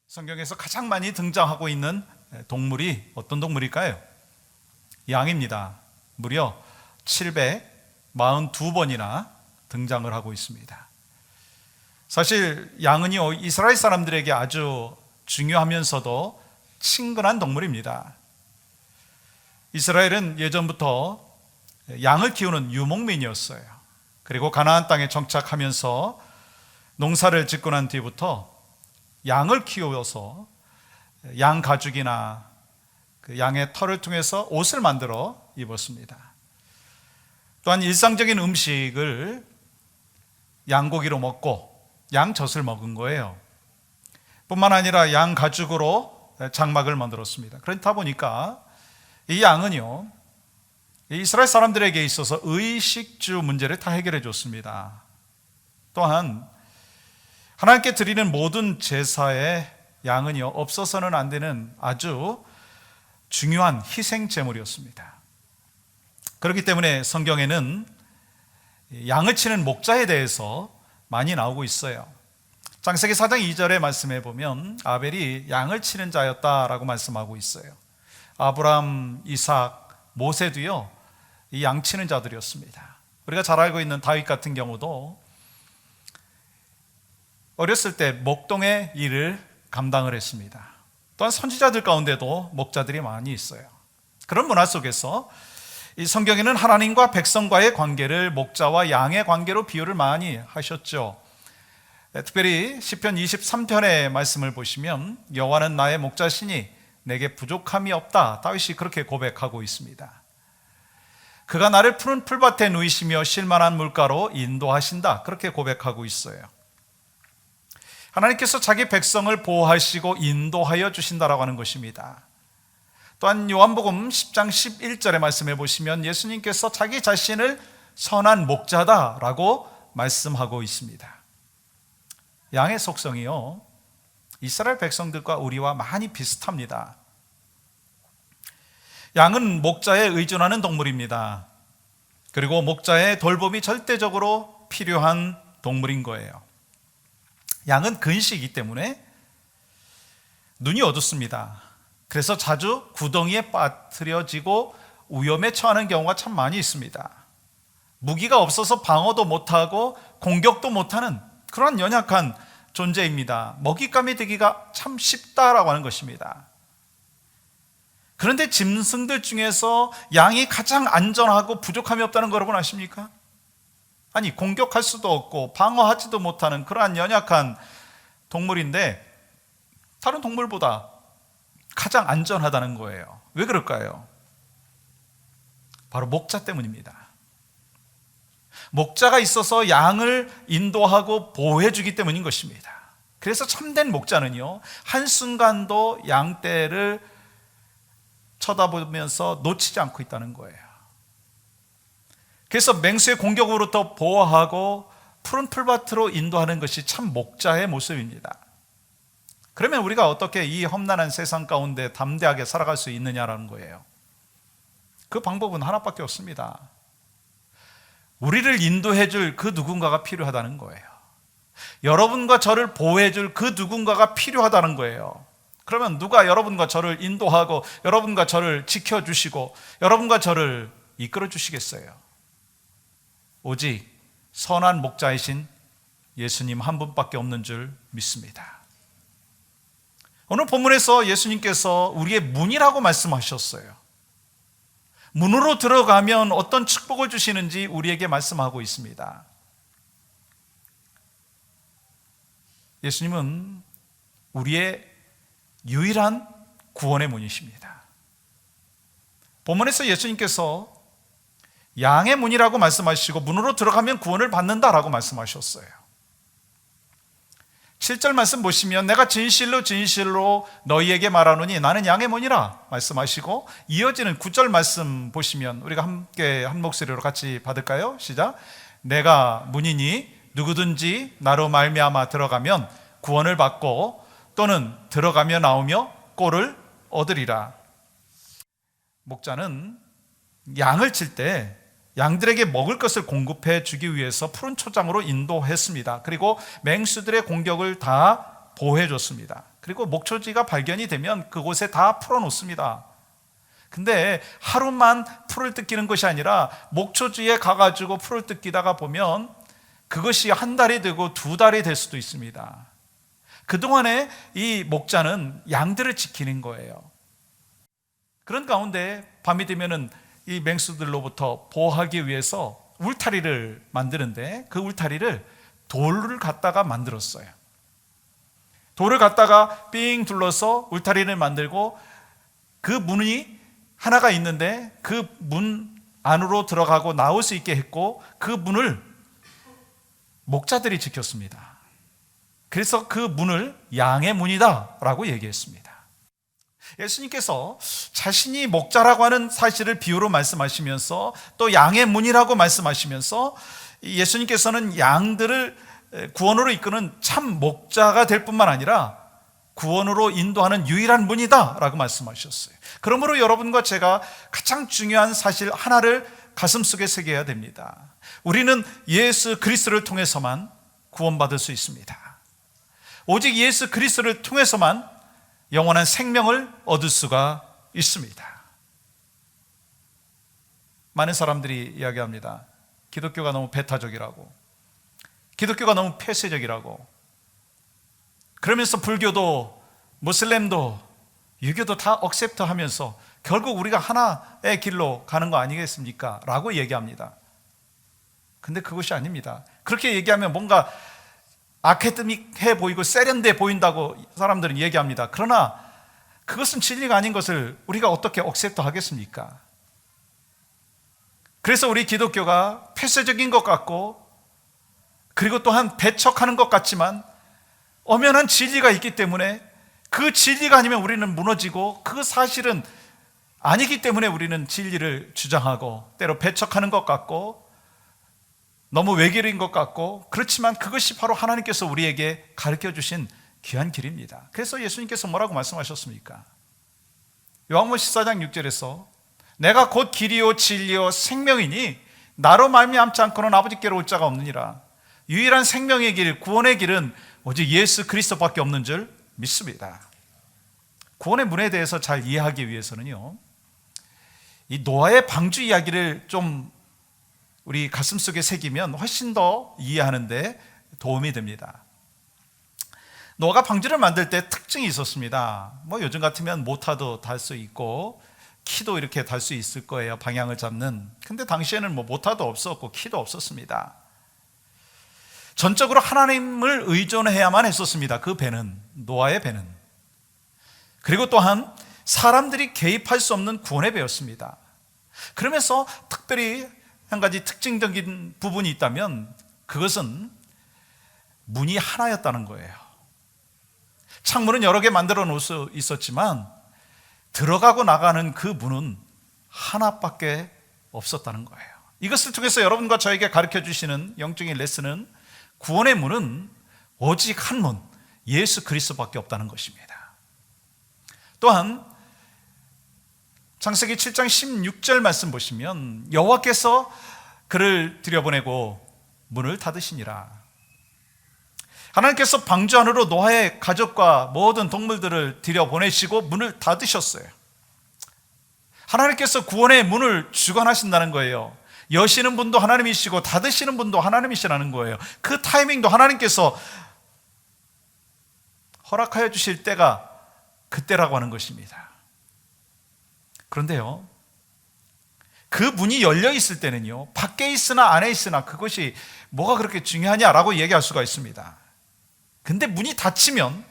성경에서 가장 많이 등장하고 있는 동물이 어떤 동물일까요? 양입니다. 무려 742번이나 등장을 하고 있습니다. 사실 양은요, 이스라엘 사람들에게 아주 중요하면서도 친근한 동물입니다. 이스라엘은 예전부터 양을 키우는 유목민이었어요. 그리고 가나안 땅에 정착하면서 농사를 짓고 난 뒤부터 양을 키워서 양 가죽이나 그 양의 털을 통해서 옷을 만들어 입었습니다. 또한 일상적인 음식을 양고기로 먹고 양젖을 먹은 거예요. 뿐만 아니라 양 가죽으로 장막을 만들었습니다. 그렇다 보니까 이 양은요, 이스라엘 사람들에게 있어서 의식주 문제를 다 해결해 줬습니다. 또한 하나님께 드리는 모든 제사에 양은요, 없어서는 안 되는 아주 중요한 희생 제물이었습니다. 그렇기 때문에 성경에는 양을 치는 목자에 대해서 많이 나오고 있어요. 창세기 4장 2절의 말씀에 보면 아벨이 양을 치는 자였다라고 말씀하고 있어요. 아브람, 이삭, 모세도요, 이 양 치는 자들이었습니다. 우리가 잘 알고 있는 다윗 같은 경우도 어렸을 때 목동의 일을 감당을 했습니다. 또한 선지자들 가운데도 목자들이 많이 있어요. 그런 문화 속에서 이 성경에는 하나님과 백성과의 관계를 목자와 양의 관계로 비유를 많이 하셨죠. 특별히 시편 23편의 말씀을 보시면 여호와는 나의 목자시니 내게 부족함이 없다, 다윗이 그렇게 고백하고 있습니다. 그가 나를 푸른 풀밭에 누이시며 쉴만한 물가로 인도하신다, 그렇게 고백하고 있어요. 하나님께서 자기 백성을 보호하시고 인도하여 주신다라고 하는 것입니다. 또한 요한복음 10장 11절의 말씀해 보시면 예수님께서 자기 자신을 선한 목자다라고 말씀하고 있습니다. 양의 속성이요, 이스라엘 백성들과 우리와 많이 비슷합니다. 양은 목자에 의존하는 동물입니다. 그리고 목자의 돌봄이 절대적으로 필요한 동물인 거예요. 양은 근시이기 때문에 눈이 어둡습니다. 그래서 자주 구덩이에 빠뜨려지고 위험에 처하는 경우가 참 많이 있습니다. 무기가 없어서 방어도 못하고 공격도 못하는 그런 연약한 존재입니다. 먹잇감이 되기가 참 쉽다라고 하는 것입니다. 그런데 짐승들 중에서 양이 가장 안전하고 부족함이 없다는 거 여러분 아십니까? 아니, 공격할 수도 없고 방어하지도 못하는 그러한 연약한 동물인데 다른 동물보다 가장 안전하다는 거예요. 왜 그럴까요? 바로 목자 때문입니다. 목자가 있어서 양을 인도하고 보호해 주기 때문인 것입니다. 그래서 참된 목자는요, 한순간도 양떼를 쳐다보면서 놓치지 않고 있다는 거예요. 그래서 맹수의 공격으로부터 보호하고 푸른 풀밭으로 인도하는 것이 참 목자의 모습입니다. 그러면 우리가 어떻게 이 험난한 세상 가운데 담대하게 살아갈 수 있느냐라는 거예요. 그 방법은 하나밖에 없습니다. 우리를 인도해 줄 그 누군가가 필요하다는 거예요. 여러분과 저를 보호해 줄 그 누군가가 필요하다는 거예요. 그러면 누가 여러분과 저를 인도하고 여러분과 저를 지켜주시고 여러분과 저를 이끌어 주시겠어요? 오직 선한 목자이신 예수님 한 분밖에 없는 줄 믿습니다. 오늘 본문에서 예수님께서 우리의 문이라고 말씀하셨어요. 문으로 들어가면 어떤 축복을 주시는지 우리에게 말씀하고 있습니다. 예수님은 우리의 유일한 구원의 문이십니다. 본문에서 예수님께서 양의 문이라고 말씀하시고 문으로 들어가면 구원을 받는다라고 말씀하셨어요. 7절 말씀 보시면 내가 진실로 진실로 너희에게 말하노니 나는 양의 문이라 말씀하시고, 이어지는 9절 말씀 보시면 우리가 함께 한 목소리로 같이 받을까요? 시작. 내가 문이니 누구든지 나로 말미암아 들어가면 구원을 받고 또는 들어가며 나오며 꼴을 얻으리라. 목자는 양을 칠 때 양들에게 먹을 것을 공급해 주기 위해서 푸른 초장으로 인도했습니다. 그리고 맹수들의 공격을 다 보호해 줬습니다. 그리고 목초지가 발견이 되면 그곳에 다 풀어놓습니다. 근데 하루만 풀을 뜯기는 것이 아니라 목초지에 가가지고 풀을 뜯기다가 보면 그것이 한 달이 되고 두 달이 될 수도 있습니다. 그동안에 이 목자는 양들을 지키는 거예요. 그런 가운데 밤이 되면은 이 맹수들로부터 보호하기 위해서 울타리를 만드는데 그 울타리를 돌을 갖다가 만들었어요. 돌을 갖다가 삥 둘러서 울타리를 만들고 그 문이 하나가 있는데 그 문 안으로 들어가고 나올 수 있게 했고 그 문을 목자들이 지켰습니다. 그래서 그 문을 양의 문이다 라고 얘기했습니다. 예수님께서 자신이 목자라고 하는 사실을 비유로 말씀하시면서 또 양의 문이라고 말씀하시면서 예수님께서는 양들을 구원으로 이끄는 참 목자가 될 뿐만 아니라 구원으로 인도하는 유일한 문이다 라고 말씀하셨어요. 그러므로 여러분과 제가 가장 중요한 사실 하나를 가슴속에 새겨야 됩니다. 우리는 예수 그리스도를 통해서만 구원받을 수 있습니다. 오직 예수 그리스도를 통해서만 영원한 생명을 얻을 수가 있습니다. 많은 사람들이 이야기합니다. 기독교가 너무 배타적이라고, 기독교가 너무 폐쇄적이라고, 그러면서 불교도 무슬림도 유교도 다 억셉트 하면서 결국 우리가 하나의 길로 가는 거 아니겠습니까? 라고 얘기합니다. 근데 그것이 아닙니다. 그렇게 얘기하면 뭔가 아카데믹해 보이고 세련돼 보인다고 사람들은 얘기합니다. 그러나 그것은 진리가 아닌 것을 우리가 어떻게 억셉트 하겠습니까? 그래서 우리 기독교가 폐쇄적인 것 같고 그리고 또한 배척하는 것 같지만 엄연한 진리가 있기 때문에 그 진리가 아니면 우리는 무너지고 그 사실은 아니기 때문에 우리는 진리를 주장하고 때로 배척하는 것 같고 너무 외길인 것 같고 그렇지만 그것이 바로 하나님께서 우리에게 가르쳐 주신 귀한 길입니다. 그래서 예수님께서 뭐라고 말씀하셨습니까? 요한복음 14장 6절에서 내가 곧 길이요 진리요 생명이니 나로 말미암지 않고는 아버지께로 올 자가 없느니라. 유일한 생명의 길, 구원의 길은 오직 예수 그리스도밖에 없는 줄 믿습니다. 구원의 문에 대해서 잘 이해하기 위해서는요, 이 노아의 방주 이야기를 좀 우리 가슴속에 새기면 훨씬 더 이해하는데 도움이 됩니다. 노아가 방주를 만들 때 특징이 있었습니다. 뭐 요즘 같으면 모타도 달 수 있고 키도 이렇게 달 수 있을 거예요, 방향을 잡는. 근데 당시에는 뭐 모타도 없었고 키도 없었습니다. 전적으로 하나님을 의존해야만 했었습니다. 그 배는, 노아의 배는. 그리고 또한 사람들이 개입할 수 없는 구원의 배였습니다. 그러면서 특별히 한 가지 특징적인 부분이 있다면 그것은 문이 하나였다는 거예요. 창문은 여러 개 만들어 놓을 수 있었지만 들어가고 나가는 그 문은 하나밖에 없었다는 거예요. 이것을 통해서 여러분과 저에게 가르쳐 주시는 영적인 레슨은 구원의 문은 오직 한 문, 예수 그리스도밖에 없다는 것입니다. 또한 창세기 7장 16절 말씀 보시면 여호와께서 그를 들여보내고 문을 닫으시니라. 하나님께서 방주 안으로 노아의 가족과 모든 동물들을 들여보내시고 문을 닫으셨어요. 하나님께서 구원의 문을 주관하신다는 거예요. 여시는 분도 하나님이시고 닫으시는 분도 하나님이시라는 거예요. 그 타이밍도 하나님께서 허락하여 주실 때가 그때라고 하는 것입니다. 그런데요, 그 문이 열려 있을 때는요, 밖에 있으나 안에 있으나 그것이 뭐가 그렇게 중요하냐라고 얘기할 수가 있습니다. 근데 문이 닫히면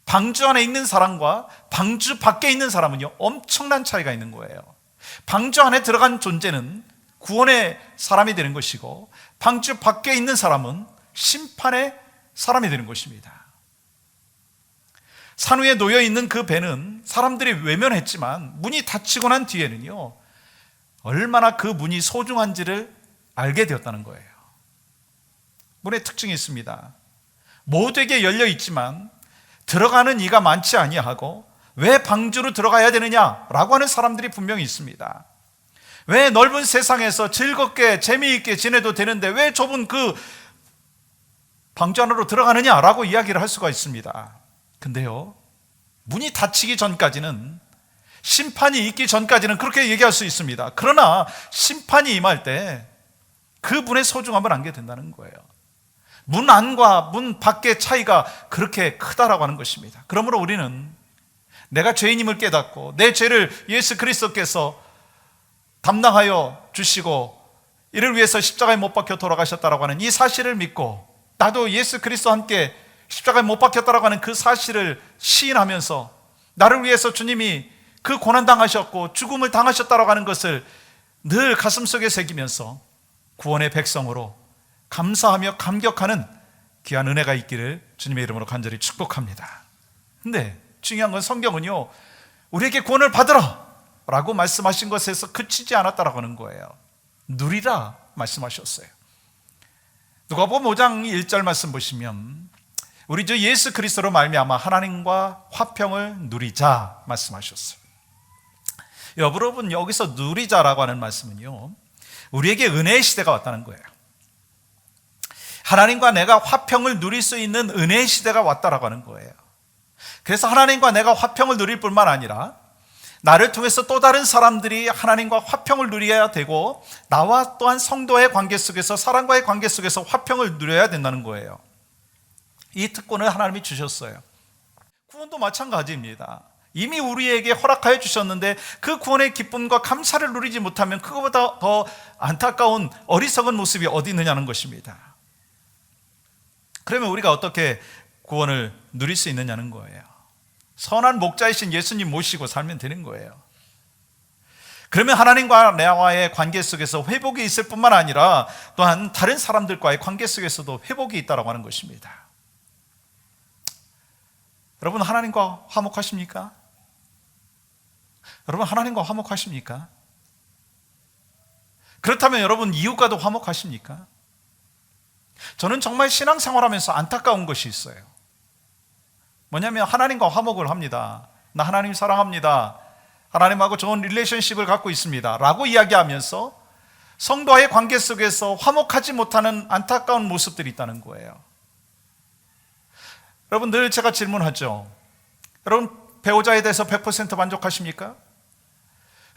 방주 안에 있는 사람과 방주 밖에 있는 사람은요, 엄청난 차이가 있는 거예요. 방주 안에 들어간 존재는 구원의 사람이 되는 것이고 방주 밖에 있는 사람은 심판의 사람이 되는 것입니다. 산 위에 놓여 있는 그 배는 사람들이 외면했지만 문이 닫히고 난 뒤에는요, 얼마나 그 문이 소중한지를 알게 되었다는 거예요. 문의 특징이 있습니다. 모두에게 열려 있지만 들어가는 이가 많지 아니하고 왜 방주로 들어가야 되느냐라고 하는 사람들이 분명히 있습니다. 왜 넓은 세상에서 즐겁게 재미있게 지내도 되는데 왜 좁은 그 방주 안으로 들어가느냐라고 이야기를 할 수가 있습니다. 근데요, 문이 닫히기 전까지는, 심판이 있기 전까지는 그렇게 얘기할 수 있습니다. 그러나 심판이 임할 때 그 문의 소중함을 알게 된다는 거예요. 문 안과 문 밖의 차이가 그렇게 크다라고 하는 것입니다. 그러므로 우리는 내가 죄인임을 깨닫고 내 죄를 예수 그리스도께서 담당하여 주시고 이를 위해서 십자가에 못 박혀 돌아가셨다라고 하는 이 사실을 믿고, 나도 예수 그리스도와 함께 십자가에 못 박혔다라고 하는 그 사실을 시인하면서 나를 위해서 주님이 그 고난 당하셨고 죽음을 당하셨다라고 하는 것을 늘 가슴속에 새기면서 구원의 백성으로 감사하며 감격하는 귀한 은혜가 있기를 주님의 이름으로 간절히 축복합니다. 근데 중요한 건 성경은요, 우리에게 구원을 받으라 라고 말씀하신 것에서 그치지 않았다라고 하는 거예요. 누리라 말씀하셨어요. 누가복음 5장 1절 말씀 보시면 우리 주 예수 그리스도로 말미암아 하나님과 화평을 누리자 말씀하셨어요. 여러분, 여기서 누리자라고 하는 말씀은요, 우리에게 은혜의 시대가 왔다는 거예요. 하나님과 내가 화평을 누릴 수 있는 은혜의 시대가 왔다라고 하는 거예요. 그래서 하나님과 내가 화평을 누릴 뿐만 아니라 나를 통해서 또 다른 사람들이 하나님과 화평을 누려야 되고, 나와 또한 성도의 관계 속에서, 사람과의 관계 속에서 화평을 누려야 된다는 거예요. 이 특권을 하나님이 주셨어요. 구원도 마찬가지입니다. 이미 우리에게 허락하여 주셨는데 그 구원의 기쁨과 감사를 누리지 못하면 그것보다 더 안타까운 어리석은 모습이 어디 있느냐는 것입니다. 그러면 우리가 어떻게 구원을 누릴 수 있느냐는 거예요. 선한 목자이신 예수님 모시고 살면 되는 거예요. 그러면 하나님과 나와의 관계 속에서 회복이 있을 뿐만 아니라 또한 다른 사람들과의 관계 속에서도 회복이 있다고 하는 것입니다. 여러분, 하나님과 화목하십니까? 여러분, 하나님과 화목하십니까? 그렇다면 여러분, 이웃과도 화목하십니까? 저는 정말 신앙생활하면서 안타까운 것이 있어요. 뭐냐면 하나님과 화목을 합니다. 나 하나님 사랑합니다. 하나님하고 좋은 릴레이션십을 갖고 있습니다 라고 이야기하면서 성도와의 관계 속에서 화목하지 못하는 안타까운 모습들이 있다는 거예요. 여러분, 늘 제가 질문하죠. 여러분, 배우자에 대해서 100% 만족하십니까?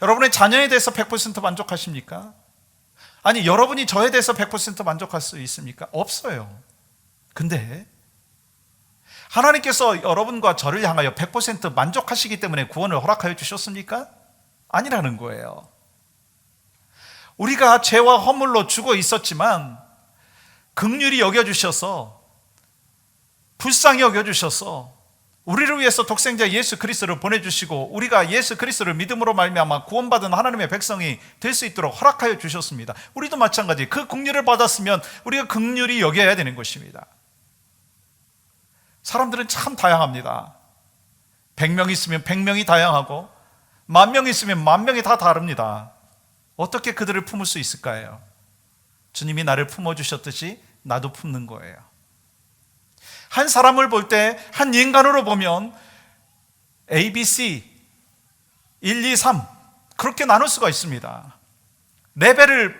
여러분의 자녀에 대해서 100% 만족하십니까? 아니, 여러분이 저에 대해서 100% 만족할 수 있습니까? 없어요. 근데 하나님께서 여러분과 저를 향하여 100% 만족하시기 때문에 구원을 허락하여 주셨습니까? 아니라는 거예요. 우리가 죄와 허물로 죽어 있었지만 긍휼히 여겨주셔서, 불쌍히 여겨주셔서 우리를 위해서 독생자 예수 그리스도를 보내주시고 우리가 예수 그리스도를 믿음으로 말미암아 구원받은 하나님의 백성이 될 수 있도록 허락하여 주셨습니다. 우리도 마찬가지, 그 긍휼을 받았으면 우리가 긍휼히 여겨야 되는 것입니다. 사람들은 참 다양합니다. 100명 있으면 100명이 다양하고 10,000명 있으면 10,000명이 다 다릅니다. 어떻게 그들을 품을 수 있을까요? 주님이 나를 품어주셨듯이 나도 품는 거예요. 한 사람을 볼 때, 한 인간으로 보면 A, B, C 1, 2, 3 그렇게 나눌 수가 있습니다. 레벨을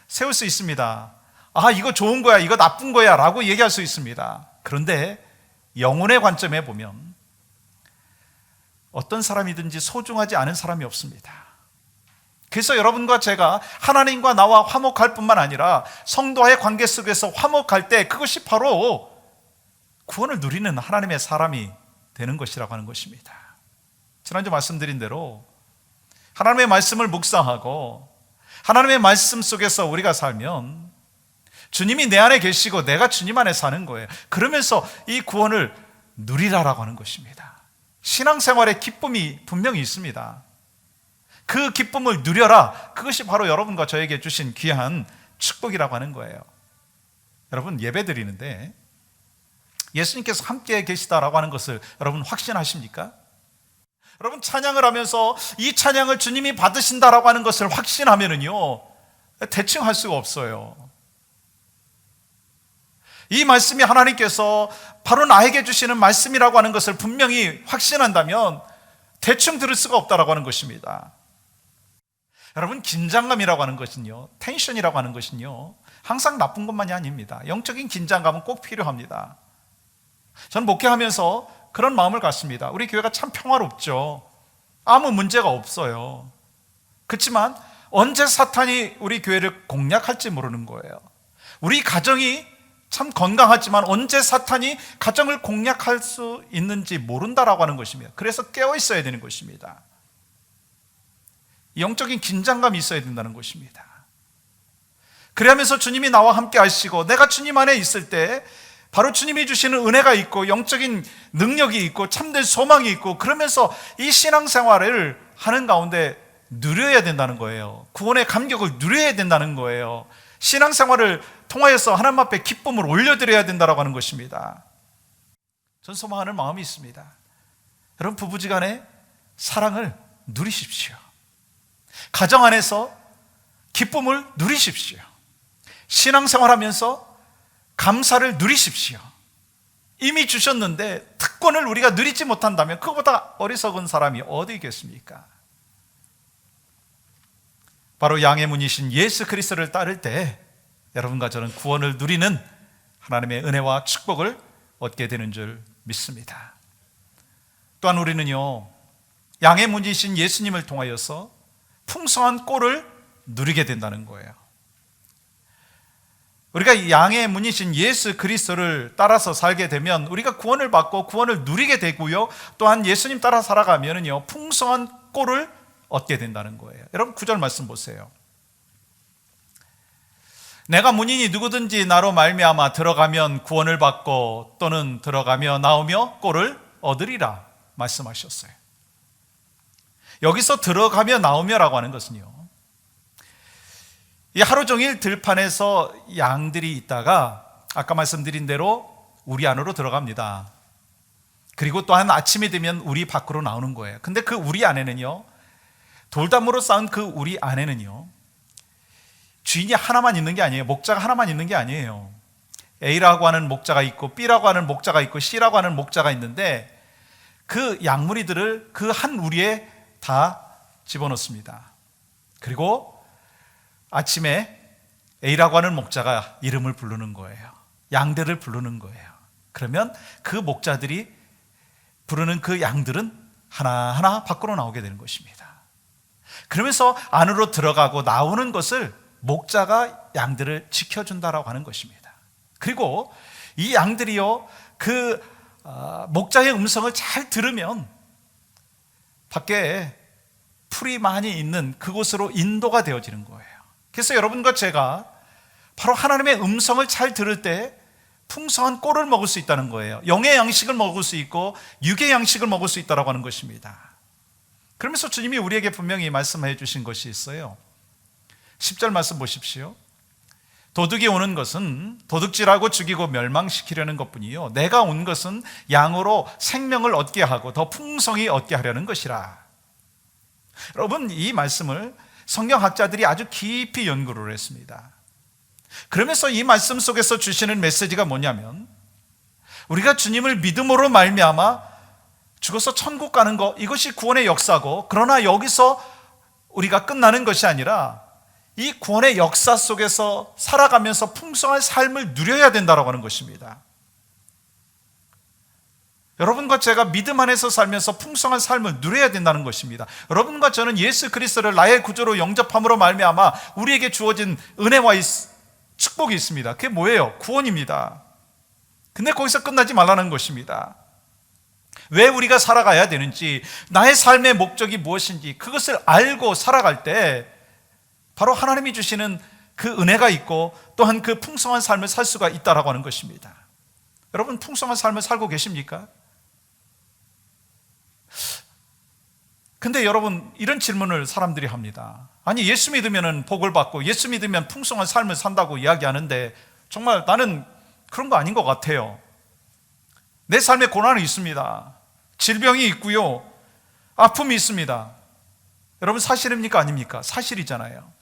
세울 수 있습니다. 아, 이거 좋은 거야, 이거 나쁜 거야 라고 얘기할 수 있습니다. 그런데 영혼의 관점에 보면 어떤 사람이든지 소중하지 않은 사람이 없습니다. 그래서 여러분과 제가 하나님과 나와 화목할 뿐만 아니라 성도와의 관계 속에서 화목할 때 그것이 바로 구원을 누리는 하나님의 사람이 되는 것이라고 하는 것입니다. 지난주 말씀드린 대로 하나님의 말씀을 묵상하고 하나님의 말씀 속에서 우리가 살면 주님이 내 안에 계시고 내가 주님 안에 사는 거예요. 그러면서 이 구원을 누리라라고 하는 것입니다. 신앙생활의 기쁨이 분명히 있습니다. 그 기쁨을 누려라. 그것이 바로 여러분과 저에게 주신 귀한 축복이라고 하는 거예요. 여러분, 예배 드리는데 예수님께서 함께 계시다라고 하는 것을 여러분 확신하십니까? 여러분, 찬양을 하면서 이 찬양을 주님이 받으신다라고 하는 것을 확신하면은요, 대충 할 수가 없어요. 이 말씀이 하나님께서 바로 나에게 주시는 말씀이라고 하는 것을 분명히 확신한다면 대충 들을 수가 없다라고 하는 것입니다. 여러분, 긴장감이라고 하는 것은요, 텐션이라고 하는 것은요, 항상 나쁜 것만이 아닙니다. 영적인 긴장감은 꼭 필요합니다. 저는 목회하면서 그런 마음을 갖습니다. 우리 교회가 참 평화롭죠. 아무 문제가 없어요. 그렇지만 언제 사탄이 우리 교회를 공략할지 모르는 거예요. 우리 가정이 참 건강하지만 언제 사탄이 가정을 공략할 수 있는지 모른다라고 하는 것입니다. 그래서 깨어 있어야 되는 것입니다. 영적인 긴장감이 있어야 된다는 것입니다. 그러면서 주님이 나와 함께 하시고 내가 주님 안에 있을 때 바로 주님이 주시는 은혜가 있고 영적인 능력이 있고 참된 소망이 있고, 그러면서 이 신앙생활을 하는 가운데 누려야 된다는 거예요. 구원의 감격을 누려야 된다는 거예요. 신앙생활을 통하여서 하나님 앞에 기쁨을 올려드려야 된다고 하는 것입니다. 전 소망하는 마음이 있습니다. 여러분, 부부지간에 사랑을 누리십시오. 가정 안에서 기쁨을 누리십시오. 신앙생활하면서 감사를 누리십시오. 이미 주셨는데 특권을 우리가 누리지 못한다면 그것보다 어리석은 사람이 어디 있겠습니까? 바로 양의 문이신 예수 그리스도를 따를 때 여러분과 저는 구원을 누리는 하나님의 은혜와 축복을 얻게 되는 줄 믿습니다. 또한 우리는요, 양의 문이신 예수님을 통하여서 풍성한 꼴을 누리게 된다는 거예요. 우리가 양의 문이신 예수 그리스도를 따라서 살게 되면 우리가 구원을 받고 구원을 누리게 되고요, 또한 예수님 따라 살아가면은요 풍성한 꼴을 얻게 된다는 거예요. 여러분 9절 말씀 보세요. 내가 문이니 누구든지 나로 말미암아 들어가면 구원을 받고 또는 들어가며 나오며 꼴을 얻으리라 말씀하셨어요. 여기서 들어가며 나오며라고 하는 것은요, 이 하루 종일 들판에서 양들이 있다가 아까 말씀드린 대로 우리 안으로 들어갑니다. 그리고 또한 아침이 되면 우리 밖으로 나오는 거예요. 근데 그 우리 안에는요, 돌담으로 쌓은 그 우리 안에는요 주인이 하나만 있는 게 아니에요. 목자가 하나만 있는 게 아니에요. A라고 하는 목자가 있고 B라고 하는 목자가 있고 C라고 하는 목자가 있는데 그 양무리들을 그 한 우리에 다 집어넣습니다. 그리고 아침에 A라고 하는 목자가 이름을 부르는 거예요. 양들을 부르는 거예요. 그러면 그 목자들이 부르는 그 양들은 하나하나 밖으로 나오게 되는 것입니다. 그러면서 안으로 들어가고 나오는 것을 목자가 양들을 지켜준다라고 하는 것입니다. 그리고 이 양들이요, 그 목자의 음성을 잘 들으면 밖에 풀이 많이 있는 그곳으로 인도가 되어지는 거예요. 그래서 여러분과 제가 바로 하나님의 음성을 잘 들을 때 풍성한 꼴을 먹을 수 있다는 거예요. 영의 양식을 먹을 수 있고 육의 양식을 먹을 수 있다고 하는 것입니다. 그러면서 주님이 우리에게 분명히 말씀해 주신 것이 있어요. 10절 말씀 보십시오. 도둑이 오는 것은 도둑질하고 죽이고 멸망시키려는 것뿐이요, 내가 온 것은 양으로 생명을 얻게 하고 더 풍성히 얻게 하려는 것이라. 여러분, 이 말씀을 성경학자들이 아주 깊이 연구를 했습니다. 그러면서 이 말씀 속에서 주시는 메시지가 뭐냐면, 우리가 주님을 믿음으로 말미암아 죽어서 천국 가는 것, 이것이 구원의 역사고, 그러나 여기서 우리가 끝나는 것이 아니라 이 구원의 역사 속에서 살아가면서 풍성한 삶을 누려야 된다고 하는 것입니다. 여러분과 제가 믿음 안에서 살면서 풍성한 삶을 누려야 된다는 것입니다. 여러분과 저는 예수 그리스도를 나의 구주로 영접함으로 말미암아 우리에게 주어진 은혜와 축복이 있습니다. 그게 뭐예요? 구원입니다. 근데 거기서 끝나지 말라는 것입니다. 왜 우리가 살아가야 되는지, 나의 삶의 목적이 무엇인지 그것을 알고 살아갈 때 바로 하나님이 주시는 그 은혜가 있고 또한 그 풍성한 삶을 살 수가 있다라고 하는 것입니다. 여러분, 풍성한 삶을 살고 계십니까? 근데 여러분, 이런 질문을 사람들이 합니다. 아니, 예수 믿으면 복을 받고 예수 믿으면 풍성한 삶을 산다고 이야기하는데 정말 나는 그런 거 아닌 것 같아요. 내 삶에 고난이 있습니다. 질병이 있고요, 아픔이 있습니다. 여러분, 사실입니까? 아닙니까? 사실이잖아요.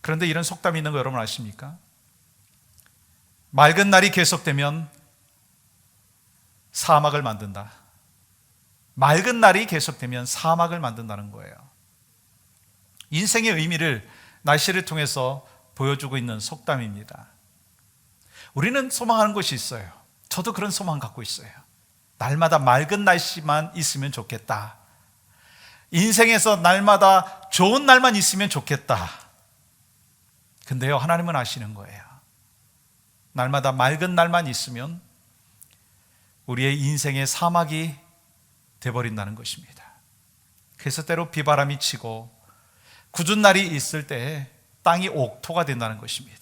그런데 이런 속담이 있는 거 여러분 아십니까? 맑은 날이 계속되면 사막을 만든다. 맑은 날이 계속되면 사막을 만든다는 거예요. 인생의 의미를 날씨를 통해서 보여주고 있는 속담입니다. 우리는 소망하는 것이 있어요. 저도 그런 소망 갖고 있어요. 날마다 맑은 날씨만 있으면 좋겠다. 인생에서 날마다 좋은 날만 있으면 좋겠다. 근데요, 하나님은 아시는 거예요. 날마다 맑은 날만 있으면 우리의 인생의 사막이 돼버린다는 것입니다. 그래서 때로 비바람이 치고 굳은 날이 있을 때 땅이 옥토가 된다는 것입니다.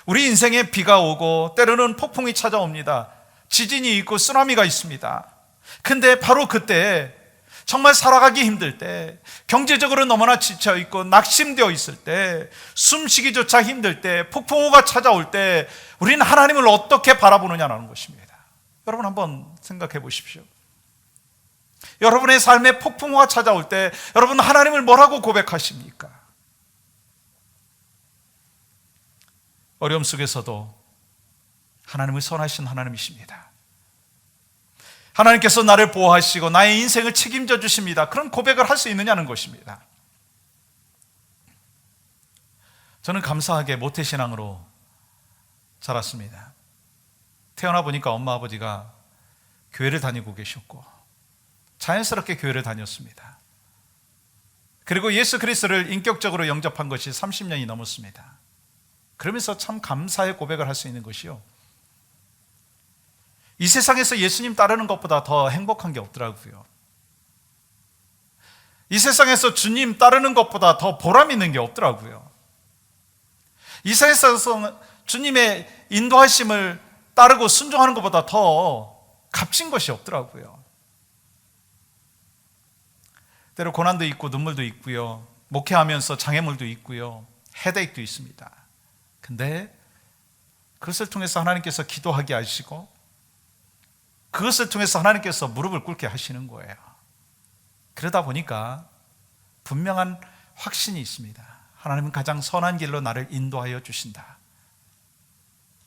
우리 인생에 비가 오고 때로는 폭풍이 찾아옵니다. 지진이 있고 쓰나미가 있습니다. 근데 바로 그때 정말 살아가기 힘들 때, 경제적으로 너무나 지쳐있고 낙심되어 있을 때, 숨쉬기조차 힘들 때, 폭풍우가 찾아올 때 우리는 하나님을 어떻게 바라보느냐는 것입니다. 여러분 한번 생각해 보십시오. 여러분의 삶에 폭풍우가 찾아올 때 여러분 하나님을 뭐라고 고백하십니까? 어려움 속에서도 하나님은 선하신 하나님이십니다. 하나님께서 나를 보호하시고 나의 인생을 책임져 주십니다. 그런 고백을 할 수 있느냐는 것입니다. 저는 감사하게 모태신앙으로 자랐습니다. 태어나 보니까 엄마 아버지가 교회를 다니고 계셨고 자연스럽게 교회를 다녔습니다. 그리고 예수 그리스도를 인격적으로 영접한 것이 30년이 넘었습니다. 그러면서 참 감사의 고백을 할 수 있는 것이요, 이 세상에서 예수님 따르는 것보다 더 행복한 게 없더라고요. 이 세상에서 주님 따르는 것보다 더 보람 있는 게 없더라고요. 이 세상에서 주님의 인도하심을 따르고 순종하는 것보다 더 값진 것이 없더라고요. 때로 고난도 있고 눈물도 있고요, 목회하면서 장애물도 있고요, 헤데익도 있습니다. 근데 그것을 통해서 하나님께서 기도하게 하시고 그것을 통해서 하나님께서 무릎을 꿇게 하시는 거예요. 그러다 보니까 분명한 확신이 있습니다. 하나님은 가장 선한 길로 나를 인도하여 주신다.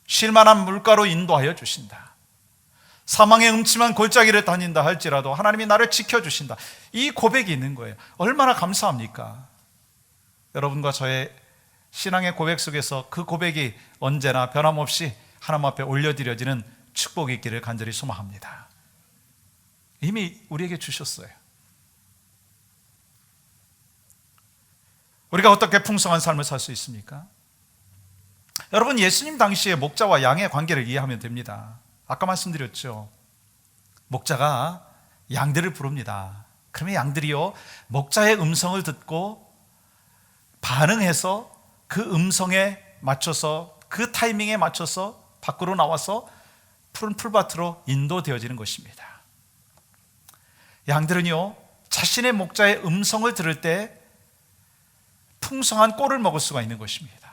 쉴만한 물가로 인도하여 주신다. 사망의 음침한 골짜기를 다닌다 할지라도 하나님이 나를 지켜주신다. 이 고백이 있는 거예요. 얼마나 감사합니까? 여러분과 저의 신앙의 고백 속에서 그 고백이 언제나 변함없이 하나님 앞에 올려드려지는 축복이 있기를 간절히 소망합니다. 이미 우리에게 주셨어요. 우리가 어떻게 풍성한 삶을 살 수 있습니까? 여러분, 예수님 당시에 목자와 양의 관계를 이해하면 됩니다. 아까 말씀드렸죠. 목자가 양들을 부릅니다. 그러면 양들이요, 목자의 음성을 듣고 반응해서 그 음성에 맞춰서, 그 타이밍에 맞춰서 밖으로 나와서 푸른 풀밭으로 인도되어지는 것입니다. 양들은요, 자신의 목자의 음성을 들을 때 풍성한 꼴을 먹을 수가 있는 것입니다.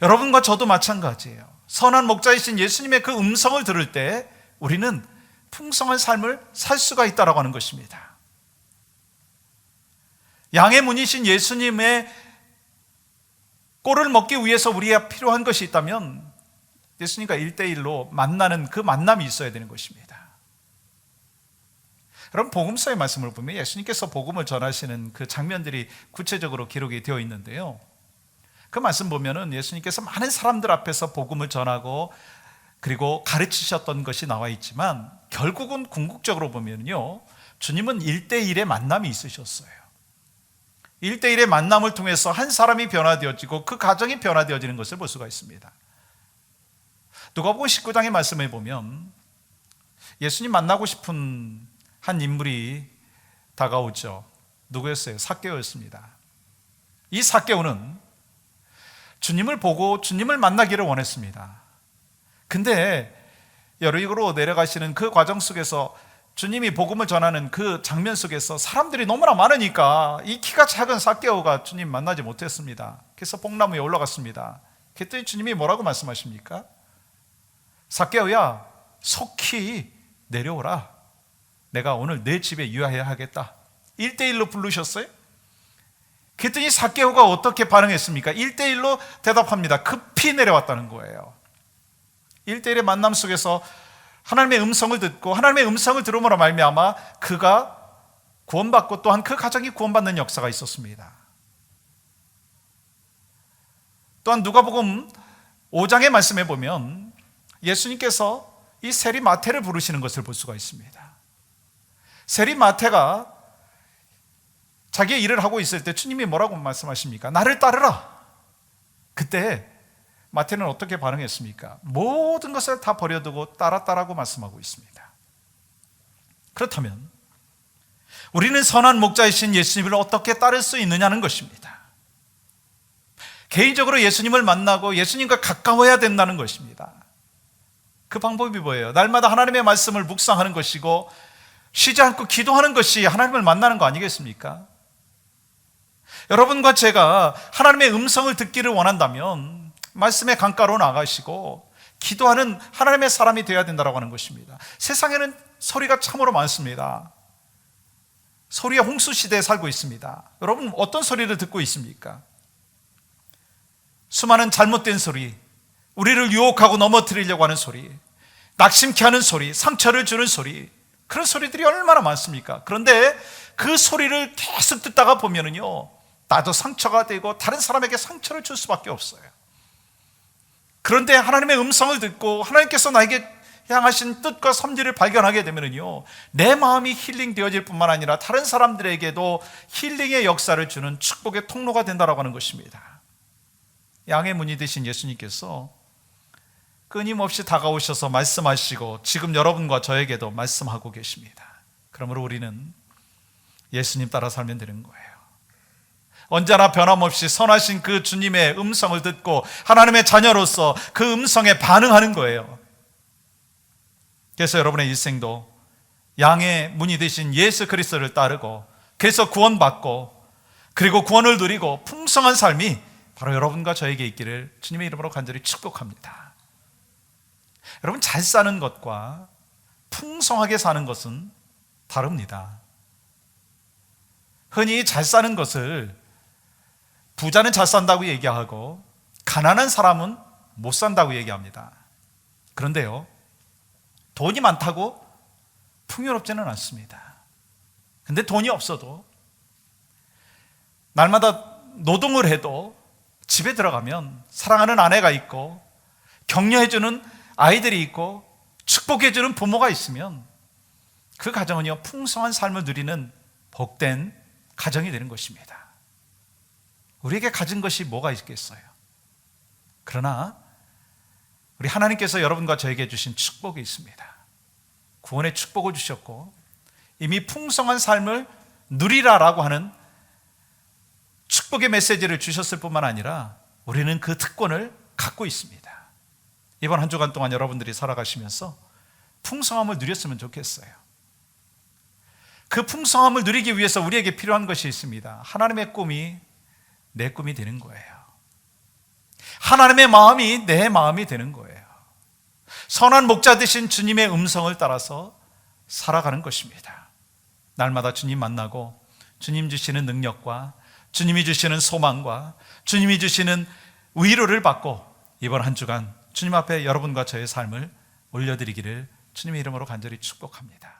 여러분과 저도 마찬가지예요. 선한 목자이신 예수님의 그 음성을 들을 때 우리는 풍성한 삶을 살 수가 있다라고 하는 것입니다. 양의 문이신 예수님의 꼴을 먹기 위해서 우리가 필요한 것이 있다면 예수님과 1대1로 만나는 그 만남이 있어야 되는 것입니다. 여러분, 복음서의 말씀을 보면 예수님께서 복음을 전하시는 그 장면들이 구체적으로 기록이 되어 있는데요, 그 말씀 보면은 예수님께서 많은 사람들 앞에서 복음을 전하고 그리고 가르치셨던 것이 나와 있지만 결국은 궁극적으로 보면요, 주님은 1대1의 만남이 있으셨어요. 1대1의 만남을 통해서 한 사람이 변화되어지고 그 가정이 변화되어지는 것을 볼 수가 있습니다. 누가복음 19장의 말씀을 보면 예수님 만나고 싶은 한 인물이 다가오죠. 누구였어요? 삭개오였습니다. 이 삭개오는 주님을 보고 주님을 만나기를 원했습니다. 근데 여리고로 내려가시는 그 과정 속에서 주님이 복음을 전하는 그 장면 속에서 사람들이 너무나 많으니까 이 키가 작은 삭개오가 주님 만나지 못했습니다. 그래서 뽕나무에 올라갔습니다. 그랬더니 주님이 뭐라고 말씀하십니까? 삭개오야, 속히 내려오라. 내가 오늘 내 집에 유하여야 하겠다. 1대1로 부르셨어요. 그랬더니 삭개오가 어떻게 반응했습니까? 1대1로 대답합니다. 급히 내려왔다는 거예요. 1대1의 만남 속에서 하나님의 음성을 듣고 하나님의 음성을 들음으로 말미암아 그가 구원받고 또한 그 가정이 구원받는 역사가 있었습니다. 또한 누가복음 5장의 말씀에 보면 예수님께서 이 세리 마태를 부르시는 것을 볼 수가 있습니다. 세리 마태가 자기의 일을 하고 있을 때 주님이 뭐라고 말씀하십니까? 나를 따르라. 그때 마태는 어떻게 반응했습니까? 모든 것을 다 버려두고 따랐다라고 말씀하고 있습니다. 그렇다면 우리는 선한 목자이신 예수님을 어떻게 따를 수 있느냐는 것입니다. 개인적으로 예수님을 만나고 예수님과 가까워야 된다는 것입니다. 그 방법이 뭐예요? 날마다 하나님의 말씀을 묵상하는 것이고 쉬지 않고 기도하는 것이 하나님을 만나는 거 아니겠습니까? 여러분과 제가 하나님의 음성을 듣기를 원한다면 말씀의 강가로 나가시고 기도하는 하나님의 사람이 되어야 된다고 하는 것입니다. 세상에는 소리가 참으로 많습니다. 소리의 홍수 시대에 살고 있습니다. 여러분 어떤 소리를 듣고 있습니까? 수많은 잘못된 소리, 우리를 유혹하고 넘어뜨리려고 하는 소리, 낙심케 하는 소리, 상처를 주는 소리, 그런 소리들이 얼마나 많습니까? 그런데 그 소리를 계속 듣다가 보면은요, 나도 상처가 되고 다른 사람에게 상처를 줄 수밖에 없어요. 그런데 하나님의 음성을 듣고 하나님께서 나에게 향하신 뜻과 섭리를 발견하게 되면은요, 내 마음이 힐링되어질 뿐만 아니라 다른 사람들에게도 힐링의 역사를 주는 축복의 통로가 된다라고 하는 것입니다. 양의 문이 되신 예수님께서 끊임없이 다가오셔서 말씀하시고 지금 여러분과 저에게도 말씀하고 계십니다. 그러므로 우리는 예수님 따라 살면 되는 거예요. 언제나 변함없이 선하신 그 주님의 음성을 듣고 하나님의 자녀로서 그 음성에 반응하는 거예요. 그래서 여러분의 일생도 양의 문이 되신 예수 그리스도를 따르고 그래서 구원받고 그리고 구원을 누리고 풍성한 삶이 바로 여러분과 저에게 있기를 주님의 이름으로 간절히 축복합니다. 여러분, 잘 사는 것과 풍성하게 사는 것은 다릅니다. 흔히 잘 사는 것을 부자는 잘 산다고 얘기하고 가난한 사람은 못 산다고 얘기합니다. 그런데요, 돈이 많다고 풍요롭지는 않습니다. 근데 돈이 없어도 날마다 노동을 해도 집에 들어가면 사랑하는 아내가 있고 격려해주는 아이들이 있고 축복해주는 부모가 있으면 그 가정은요, 풍성한 삶을 누리는 복된 가정이 되는 것입니다. 우리에게 가진 것이 뭐가 있겠어요? 그러나 우리 하나님께서 여러분과 저에게 주신 축복이 있습니다. 구원의 축복을 주셨고 이미 풍성한 삶을 누리라라고 하는 축복의 메시지를 주셨을 뿐만 아니라 우리는 그 특권을 갖고 있습니다. 이번 한 주간 동안 여러분들이 살아가시면서 풍성함을 누렸으면 좋겠어요. 그 풍성함을 누리기 위해서 우리에게 필요한 것이 있습니다. 하나님의 꿈이 내 꿈이 되는 거예요. 하나님의 마음이 내 마음이 되는 거예요. 선한 목자 되신 주님의 음성을 따라서 살아가는 것입니다. 날마다 주님 만나고 주님 주시는 능력과 주님이 주시는 소망과 주님이 주시는 위로를 받고 이번 한 주간 주님 앞에 여러분과 저의 삶을 올려드리기를 주님의 이름으로 간절히 축복합니다.